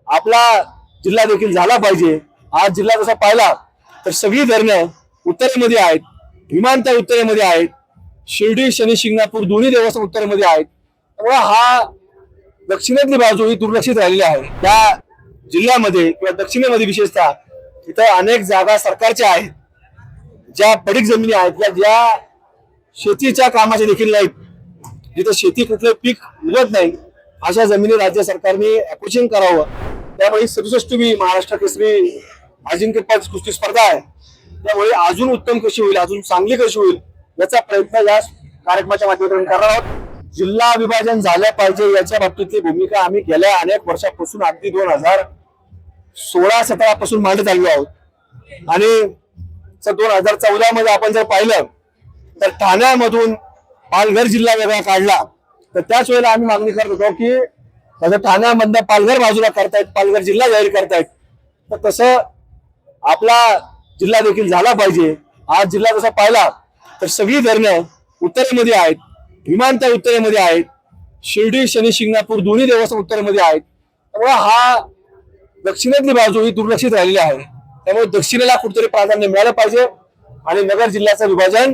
आपला जिल्हा देखील झाला पाहिजे। आज जिल्हा जसा पाहिला तर सगळी धरणं उत्तरेमध्ये आहेत, विमानतळ उत्तरेमध्ये आहेत, शिर्डी शनी शिंगणापूर दोन्ही देवस्थान उत्तरेमध्ये आहेत। त्यामुळे हा दक्षिणेतली बाजू ही दुर्लक्षित राहिलेली आहे। त्या जिल्ह्यामध्ये किंवा दक्षिणेमध्ये विशेषतः इथं अनेक जागा सरकारच्या आहेत, ज्या पडीक जमिनी आहेत, ज्या शेतीच्या कामाच्या देखील नाहीत, जिथे शेती कुठलं पीक उगत नाही, अशा जमिनी राज्य सरकारने अक्विजिशन करावं। त्यामुळे 67वी महाराष्ट्र केसरी अजिंक्यपद कुस्ती स्पर्धा आहे। त्यामुळे अजून उत्तम कशी होईल, अजून चांगली कशी होईल याचा प्रयत्न या कार्यक्रमाच्या माध्यमातून करणार आहोत। जिल्हा विभाजन झालं पाहिजे याच्या बाबतीतली भूमिका आम्ही गेल्या अनेक वर्षापासून अगदी 2016-17 पासून मांडत आलो आहोत। आणि 2014 मध्ये आपण जर पाहिलं तर ठाण्यामधून पालघर जिल्हा वेगळा काढला, तर त्याच वेळेला आम्ही मागणी करत होतो की ठाण्यामधनं पालघर बाजूला करतायत, पालघर जिल्हा जाहीर करतायत, तर तसं आपला जिल्हा देखील झाला पाहिजे। आज जिल्हा जसा पाहिला तर सगळी धरणं उत्तरेमध्ये आहेत, विमानतळ उत्तरेमध्ये आहेत, शिर्डी शनी शिंगणापूर दोन्ही देवस्थान उत्तरेमध्ये आहेत। त्यामुळे हा दक्षिणेतली बाजू ही दुर्लक्षित राहिलेली आहे। त्यामुळे दक्षिणेला कुठेतरी प्राधान्य मिळालं पाहिजे आणि नगर जिल्ह्याचं विभाजन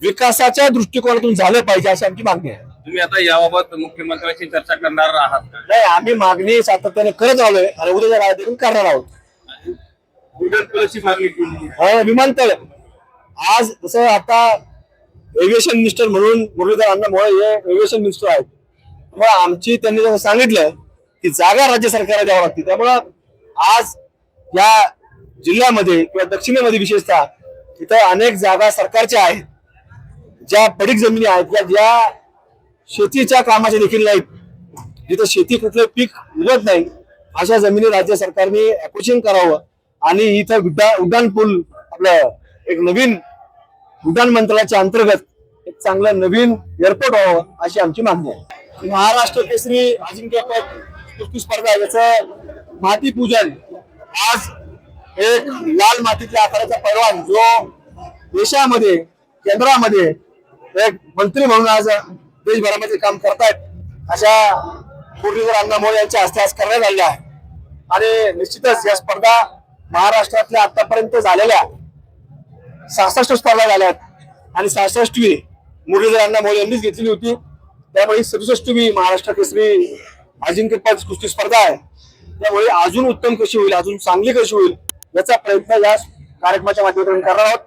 विकासाच्या दृष्टिकोनातून झालं पाहिजे अशी आमची मागणी आहे। तुम्ही आता याबाबत मुख्यमंत्र्यांशी चर्चा करणार आहात का? नाही, आम्ही मागणी सातत्याने करत आलोय आणि उद्याच्या काळात देखील करणार आहोत। विमानतळ आज जसं आता एव्हिएशन मिनिस्टर म्हणून मुरलीधर अण्णामोळे हे एव्हिएशन मिनिस्टर आहेत, त्यामुळे आमची त्यांनी जसं सांगितलं की जागा राज्य सरकारला द्यावं लागते। त्यामुळं आज या जिल्ह्यामध्ये किंवा दक्षिणेमध्ये विशेषतः इथं अनेक जागा सरकारच्या आहेत, ज्या पडीक जमिनी आहेत, ज्या शेतीच्या कामाच्या देखील नाहीत, जिथे शेती कुठलं पीक उगत नाही, अशा जमिनी राज्य सरकारने अक्विजिशन करावं आणि इथं उड्डाण पूल आपलं एक नवीन उड्डाण मंत्रालयाच्या अंतर्गत एक चांगलं नवीन एअरपोर्ट व्हावं अशी आमची मागणी आहे। महाराष्ट्र केसरी अजिंक्यपद कुस्ती स्पर्धा याचं माती पूजन आज एक लाल मातीतल्या आकाराचा पैलवान जो देशामध्ये केंद्रामध्ये एक मंत्री म्हणून आज देशभरामध्ये काम करतायत अशा मुरलीधर अण्णामोळे यांच्या हस्ते आज करण्यात आलेला आहे। आणि निश्चितच या स्पर्धा महाराष्ट्रातल्या आतापर्यंत झालेल्या 66 स्पर्धा झाल्यात आणि 66वी मुरलीधर अण्णामोळे यांनीच घेतलेली होती। त्यामुळे 67वी महाराष्ट्र केसरी अजिंक्यपद कुस्ती स्पर्धा आहे। त्यामुळे अजून उत्तम कशी होईल, अजून चांगली कशी होईल याचा प्रयत्न या कार्यक्रमाच्या माध्यमातून करणार आहोत।